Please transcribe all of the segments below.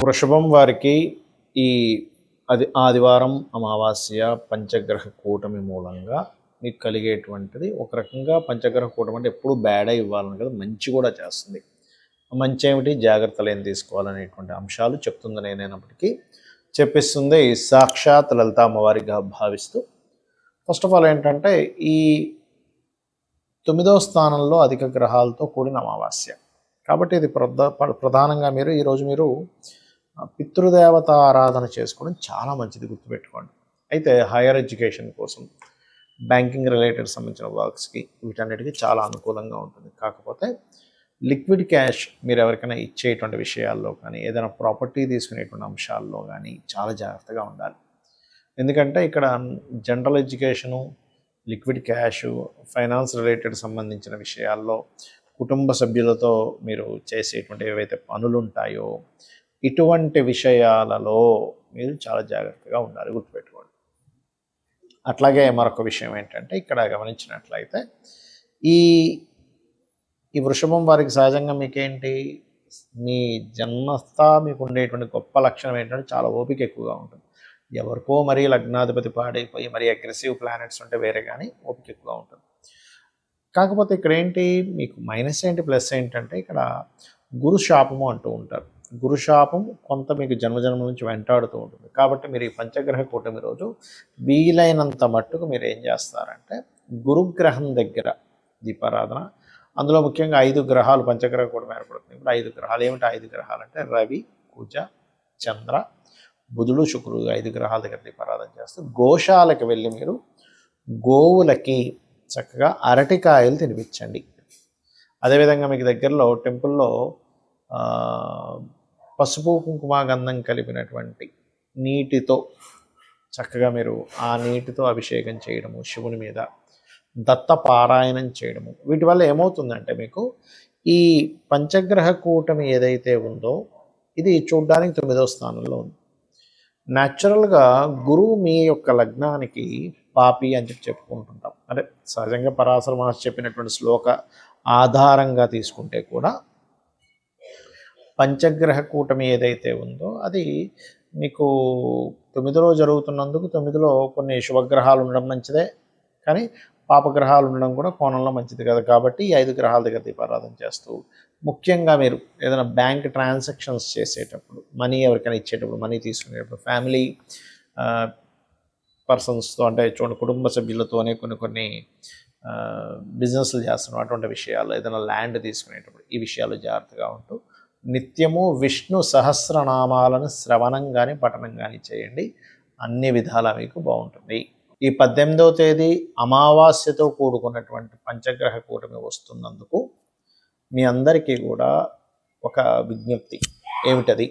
వృషభం వారికి ఈ ఆదివారం అమావాస్య పంచగ్రహ కూటమి మూలంగా మీకు కలిగేటువంటిది ఒక రకంగా పంచగ్రహ కూటమి అంటే ఎప్పుడు బ్యాడే ఇవ్వాలని కదా, మంచి కూడా చేస్తుంది. మంచి ఏమిటి, జాగ్రత్తలు ఏం తీసుకోవాలనేటువంటి అంశాలు చెప్తుంది. నేనైనప్పటికీ చెప్పిస్తుంది సాక్షాత్ లలిత అమ్మవారిగా భావిస్తూ. ఫస్ట్ ఆఫ్ ఆల్ ఏంటంటే, ఈ 9వ స్థానంలో అధిక గ్రహాలతో కూడిన అమావాస్య కాబట్టి ఇది ప్రధానంగా ఈరోజు మీరు పితృదేవత ఆరాధన చేసుకోవడం చాలా మంచిది, గుర్తుపెట్టుకోండి. అయితే హైయర్ ఎడ్యుకేషన్ కోసం, బ్యాంకింగ్ రిలేటెడ్ సంబంధించిన వర్క్స్కి, వీటన్నిటికీ చాలా అనుకూలంగా ఉంటుంది. కాకపోతే లిక్విడ్ క్యాష్ మీరు ఎవరికైనా ఇచ్చేటువంటి విషయాల్లో కానీ, ఏదైనా ప్రాపర్టీ తీసుకునేటువంటి అంశాల్లో కానీ చాలా జాగ్రత్తగా ఉండాలి. ఎందుకంటే ఇక్కడ general education, liquid cash, finance related సంబంధించిన విషయాల్లో కుటుంబ సభ్యులతో మీరు చేసేటువంటి ఏవైతే పనులు ఉంటాయో ఇటువంటి విషయాలలో మీరు చాలా జాగ్రత్తగా ఉండాలి, గుర్తుపెట్టుకోండి. అట్లాగే మరొక విషయం ఏంటంటే, ఇక్కడ గమనించినట్లయితే ఈ వృషభం వారికి సహజంగా మీకేంటి, మీ జన్మస్థ మీకు ఉండేటువంటి గొప్ప లక్షణం ఏంటంటే చాలా ఓపిక ఎక్కువగా ఉంటుంది. ఎవరికో మరీ లగ్నాధిపతి పాడైపోయి మరీ అగ్రెసివ్ ప్లానెట్స్ ఉంటే వేరే, కానీ ఓపిక ఎక్కువగా ఉంటుంది. కాకపోతే ఇక్కడ ఏంటి, మీకు మైనస్ ఏంటి ప్లస్ ఏంటంటే, ఇక్కడ గురు శాపము అంటూ ఉంటారు. గురుశాపం కొంత మీకు జన్మజన్మ నుంచి వెంటాడుతూ ఉంటుంది. కాబట్టి మీరు ఈ పంచగ్రహ కూటమి రోజు వీలైనంత మట్టుకు మీరు ఏం చేస్తారంటే, గురుగ్రహం దగ్గర దీపారాధన, అందులో ముఖ్యంగా 5 గ్రహాలు పంచగ్రహ కూటమి ఏర్పడుతుంది. ఇప్పుడు 5 గ్రహాలు ఏమిటి, 5 గ్రహాలు అంటే రవి, కుజ, చంద్ర, బుధుడు, శుక్రుడు, 5 గ్రహాల దగ్గర దీపారాధన చేస్తూ గోశాలకు వెళ్ళి మీరు గోవులకి చక్కగా అరటికాయలు తినిపించండి. అదేవిధంగా మీకు దగ్గరలో టెంపుల్లో పసుపు కుంకుమ గంధం కలిపినటువంటి నీటితో చక్కగా మీరు ఆ నీటితో అభిషేకం చేయడము, శివుని మీద దత్త పారాయణం చేయడము, వీటి వల్ల ఏమవుతుందంటే, మీకు ఈ పంచగ్రహ కూటమి ఏదైతే ఉందో ఇది చూడ్డానికి 9వ స్థానంలో ఉంది. న్యాచురల్గా గురువు మీ యొక్క లగ్నానికి పాపి అని చెప్పుకుంటుంటాం. అంటే సహజంగా పరాశర మహర్షి చెప్పినటువంటి శ్లోక ఆధారంగా తీసుకుంటే కూడా పంచగ్రహ కూటమి ఏదైతే ఉందో అది మీకు 9లో జరుగుతున్నందుకు 9లో కొన్ని శుభగ్రహాలు ఉండడం మంచిదే, కానీ పాపగ్రహాలు ఉండడం కూడా కోణంలో మంచిది కదా. కాబట్టి ఈ 5 గ్రహాల దగ్గర దీపారాధన చేస్తూ, ముఖ్యంగా మీరు ఏదైనా బ్యాంక్ ట్రాన్సాక్షన్స్ చేసేటప్పుడు, మనీ ఎవరికైనా ఇచ్చేటప్పుడు, మనీ తీసుకునేటప్పుడు, ఫ్యామిలీ పర్సన్స్తో అంటే చూడండి, కుటుంబ సభ్యులతోనే కొన్ని బిజినెస్లు చేస్తున్నాం, అటువంటి విషయాలు, ఏదైనా ల్యాండ్ తీసుకునేటప్పుడు ఈ విషయాలు జాగ్రత్తగా ఉంటూ నిత్యము విష్ణు సహస్రనామాలను శ్రవణం కానీ పఠనం కానీ చేయండి. అన్ని విధాలా మీకు బాగుంటుంది. ఈ 18వ తేదీ అమావాస్యతో కూడుకున్నటువంటి పంచగ్రహ కూటమి వస్తున్నందుకు మీ అందరికీ కూడా ఒక విజ్ఞప్తి ఏమిటది,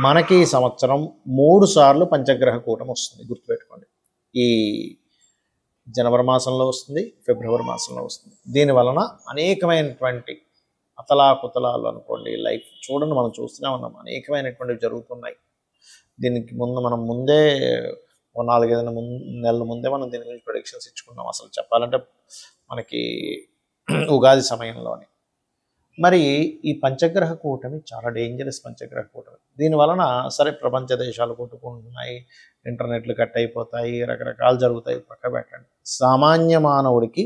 మనకి ఈ సంవత్సరం 3 సార్లు పంచగ్రహ కూటమి వస్తుంది, గుర్తుపెట్టుకోండి. ఈ జనవరి మాసంలో వస్తుంది, ఫిబ్రవరి మాసంలో వస్తుంది. దీనివలన అనేకమైనటువంటి అతలాకుతలాలు అనుకోండి, లైఫ్ చూడండి, మనం చూస్తూనే ఉన్నాం, అనేకమైనటువంటివి జరుగుతున్నాయి. దీనికి మనం ముందే 4-5 నెలల ముందే మనం దీని గురించి ప్రొడిక్షన్స్ ఇచ్చుకున్నాం. అసలు చెప్పాలంటే మనకి ఉగాది సమయంలోనే. మరి ఈ పంచగ్రహ కూటమి చాలా డేంజరస్ పంచగ్రహ కూటమి. దీనివలన సరే ప్రపంచ దేశాలు కొట్టుకుంటున్నాయి, ఇంటర్నెట్లు కట్ అయిపోతాయి, రకరకాలు జరుగుతాయి, పక్క పెట్టండి. సామాన్య మానవుడికి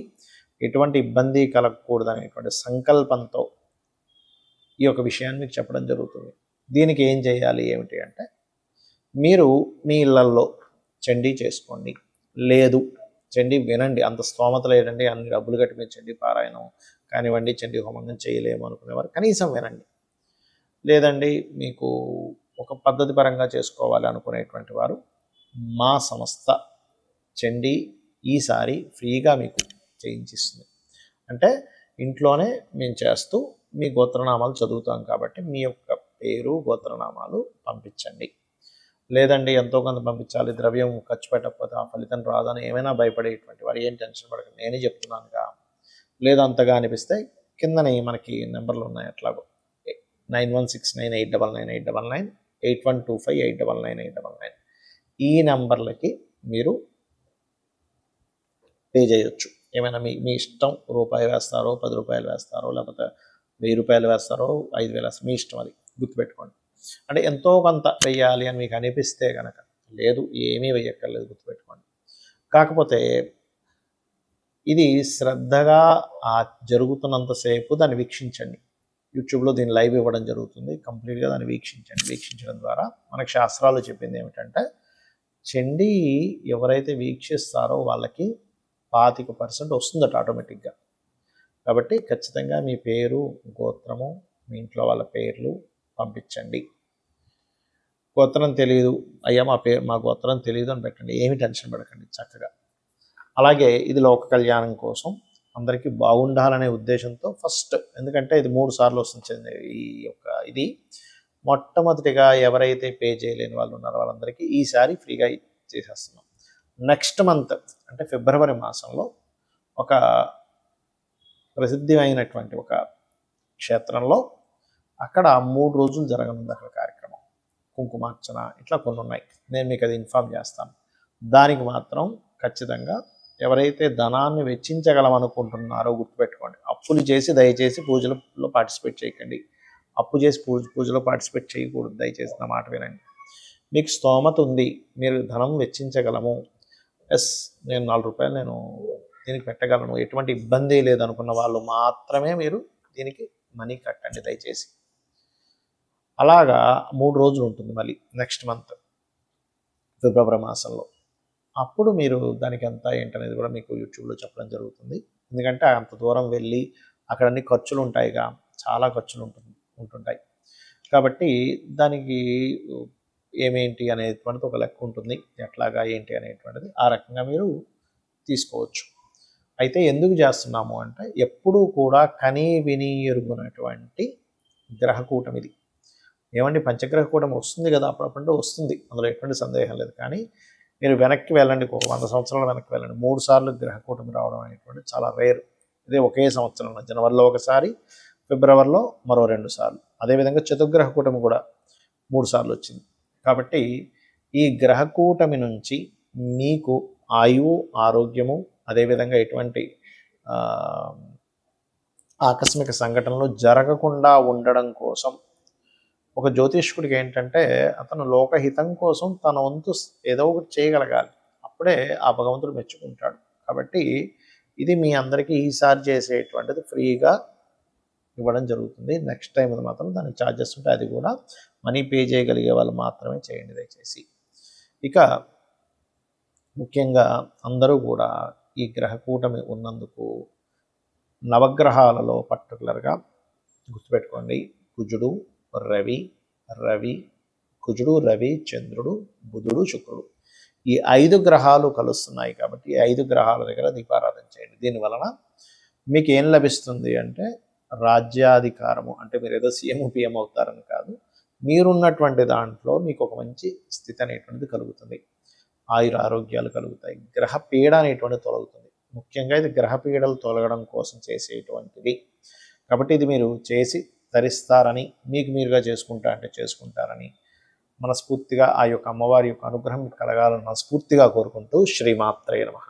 ఎటువంటి ఇబ్బంది కలగకూడదు అనేటువంటి సంకల్పంతో ఈ యొక్క విషయాన్ని మీకు చెప్పడం జరుగుతుంది. దీనికి ఏం చేయాలి ఏమిటి అంటే, మీరు మీ ఇళ్లల్లో చండీ చేసుకోండి. లేదు చండీ వినండి, అంత స్తోమత లేదండి, అన్ని డబ్బులు కట్టి మీరు చండీ పారాయణం కానివ్వండి, చండీ హోమంగం చేయలేము అనుకునేవారు కనీసం వినండి. లేదండి మీకు ఒక పద్ధతి పరంగా చేసుకోవాలి అనుకునేటువంటి వారు, మా సంస్థ చండీ ఈసారి ఫ్రీగా మీకు చేయించిస్తుంది. అంటే ఇంట్లోనే మేము చేస్తూ మీ గోత్రనామాలు చదువుతాం కాబట్టి మీ యొక్క పేరు గోత్రనామాలు పంపించండి. లేదండి ఎంతో కొంత పంపించాలి, ద్రవ్యం ఖర్చు పెట్టకపోతే ఆ ఫలితం రాదని ఏమైనా భయపడేటువంటి వారు ఏం టెన్షన్ పడకండి, నేనే చెప్తున్నానుగా. లేదు అంతగా అనిపిస్తే కిందని మనకి నెంబర్లు ఉన్నాయి, అట్లాగో 9169899899, 8125899899 ఈ నెంబర్లకి మీరు పే చేయొచ్చు. ఏమైనా మీ ఇష్టం, రూపాయి వేస్తారో, 10 రూపాయలు వేస్తారో, లేకపోతే 1000 రూపాయలు వేస్తారో, 5000 వేస్తారో, మీ ఇష్టం, అది గుర్తుపెట్టుకోండి. అంటే ఎంతో కొంత వెయ్యాలి అని మీకు అనిపిస్తే కనుక, లేదు ఏమీ వెయ్యక్కర్లేదు, గుర్తుపెట్టుకోండి. కాకపోతే ఇది శ్రద్ధగా జరుగుతున్నంతసేపు దాన్ని వీక్షించండి. యూట్యూబ్లో దీని లైవ్ ఇవ్వడం జరుగుతుంది. కంప్లీట్గా దాన్ని వీక్షించండి. వీక్షించడం ద్వారా మనకు శాస్త్రాలు చెప్పింది ఏమిటంటే, చండీ ఎవరైతే వీక్షిస్తారో వాళ్ళకి 25% వస్తుందట ఆటోమేటిక్గా. కాబట్టి ఖచ్చితంగా మీ పేరు, గోత్రము, మీ ఇంట్లో వాళ్ళ పేర్లు పంపించండి. గోత్రం తెలియదు, అయ్యా మా గోత్రం తెలియదు అని పెట్టండి. ఏమి టెన్షన్ పడకండి, చక్కగా. అలాగే ఇది లోక కళ్యాణం కోసం అందరికీ బాగుండాలనే ఉద్దేశంతో ఫస్ట్, ఎందుకంటే ఇది 3 సార్లు వస్తుంది ఈ యొక్క ఇది. మొట్టమొదటిగా ఎవరైతే పే చేయలేని వాళ్ళు ఉన్నారో వాళ్ళందరికీ ఈసారి ఫ్రీగా చేసేస్తున్నాం. నెక్స్ట్ మంత్ అంటే ఫిబ్రవరి మాసంలో ఒక ప్రసిద్ధి అయినటువంటి ఒక క్షేత్రంలో అక్కడ 3 రోజులు జరగనుంది అక్కడ కార్యక్రమం. కుంకుమార్చన ఇట్లా కొన్ని ఉన్నాయి, నేను మీకు అది ఇన్ఫామ్ చేస్తాను. దానికి మాత్రం ఖచ్చితంగా ఎవరైతే ధనాన్ని వెచ్చించగలమనుకుంటున్నారో గుర్తుపెట్టుకోండి. అప్పులు చేసి దయచేసి పూజలో పార్టిసిపేట్ చేయకండి. అప్పు చేసి పూజలో పార్టిసిపేట్ చేయకూడదు, దయచేసి నా మాట వినండి. మీకు స్తోమత ఉంది, మీరు ధనం వెచ్చించగలము, ఎస్ నేను 4 రూపాయలు నేను దీనికి పెట్టగలను, ఎటువంటి ఇబ్బంది లేదనుకున్న వాళ్ళు మాత్రమే మీరు దీనికి మనీ కట్టండి దయచేసి. అలాగా 3 రోజులు ఉంటుంది మళ్ళీ నెక్స్ట్ మంత్ ఫిబ్రవరి మాసంలో. అప్పుడు మీరు దానికి ఎంత ఏంటనేది కూడా మీకు యూట్యూబ్లో చెప్పడం జరుగుతుంది. ఎందుకంటే అంత దూరం వెళ్ళి అక్కడ అన్ని ఖర్చులు ఉంటాయిగా, చాలా ఖర్చులు ఉంటుంటాయి. కాబట్టి దానికి ఏమేంటి అనేటువంటిది ఒక లెక్క ఉంటుంది, ఎట్లాగా ఏంటి అనేటువంటిది ఆ రకంగా మీరు తీసుకోవచ్చు. అయితే ఎందుకు చేస్తున్నాము అంటే, ఎప్పుడూ కూడా కనీ విని ఎరుగునటువంటి గ్రహకూటమి ఇది. ఏమండి పంచగ్రహ కూటమి వస్తుంది కదా అప్పుడప్పుడు వస్తుంది, అందులో ఎటువంటి సందేహం లేదు. కానీ మీరు వెనక్కి వెళ్ళండి, ఒక 100 సంవత్సరాల వెనక్కి వెళ్ళండి, 3 సార్లు గ్రహకూటమి రావడం అనేటువంటి చాలా రేర్. ఇదే ఒకే సంవత్సరంలో జనవరిలో ఒకసారి, ఫిబ్రవరిలో మరో 2 సార్లు, అదేవిధంగా చతుర్గ్రహ కూటమి కూడా 3 సార్లు వచ్చింది. కాబట్టి ఈ గ్రహకూటమి నుంచి మీకు ఆయువు, ఆరోగ్యము, అదేవిధంగా ఎటువంటి ఆకస్మిక సంఘటనలు జరగకుండా ఉండడం కోసం ఒక జ్యోతిష్కుడికి ఏంటంటే, అతను లోకహితం కోసం తన వంతు ఏదో ఒకటి చేయగలగాలి, అప్పుడే ఆ భగవంతుడు మెచ్చుకుంటాడు. కాబట్టి ఇది మీ అందరికీ ఈసారి చేసేటువంటిది ఫ్రీగా ఇవ్వడం జరుగుతుంది. నెక్స్ట్ టైం అది మాత్రం దానికి ఛార్జెస్ ఉంటాయి, అది కూడా మనీ పే చేయగలిగే వాళ్ళు మాత్రమే చేయండి దయచేసి. ఇక ముఖ్యంగా అందరూ కూడా ఈ గ్రహకూటమి ఉన్నందుకు నవగ్రహాలలో పర్టికులర్గా గుర్తుపెట్టుకోండి, కుజుడు, కుజుడు, రవి, చంద్రుడు, బుధుడు, శుక్రుడు, ఈ 5 గ్రహాలు కలుస్తున్నాయి. కాబట్టి ఈ 5 గ్రహాల దగ్గర దీపారాధన చేయండి. దీనివలన మీకు ఏం లభిస్తుంది అంటే, రాజ్యాధికారము, అంటే మీరు ఏదో సీఎం పిఎం అవుతారని కాదు, మీరున్నటువంటి దాంట్లో మీకు ఒక మంచి స్థితి అనేటువంటిది కలుగుతుంది, ఆయుర ఆరోగ్యాలు కలుగుతాయి, గ్రహపీడ అనేటువంటిది తొలగుతుంది. ముఖ్యంగా ఇది గ్రహపీడలు తొలగడం కోసం చేసేటువంటిది. కాబట్టి ఇది మీరు చేసి ధరిస్తారని, మీకు మీరుగా చేసుకుంటారని మనస్ఫూర్తిగా ఆ యొక్క అమ్మవారి యొక్క అనుగ్రహం కలగాలని మనస్ఫూర్తిగా కోరుకుంటూ శ్రీమాత్రే నమః.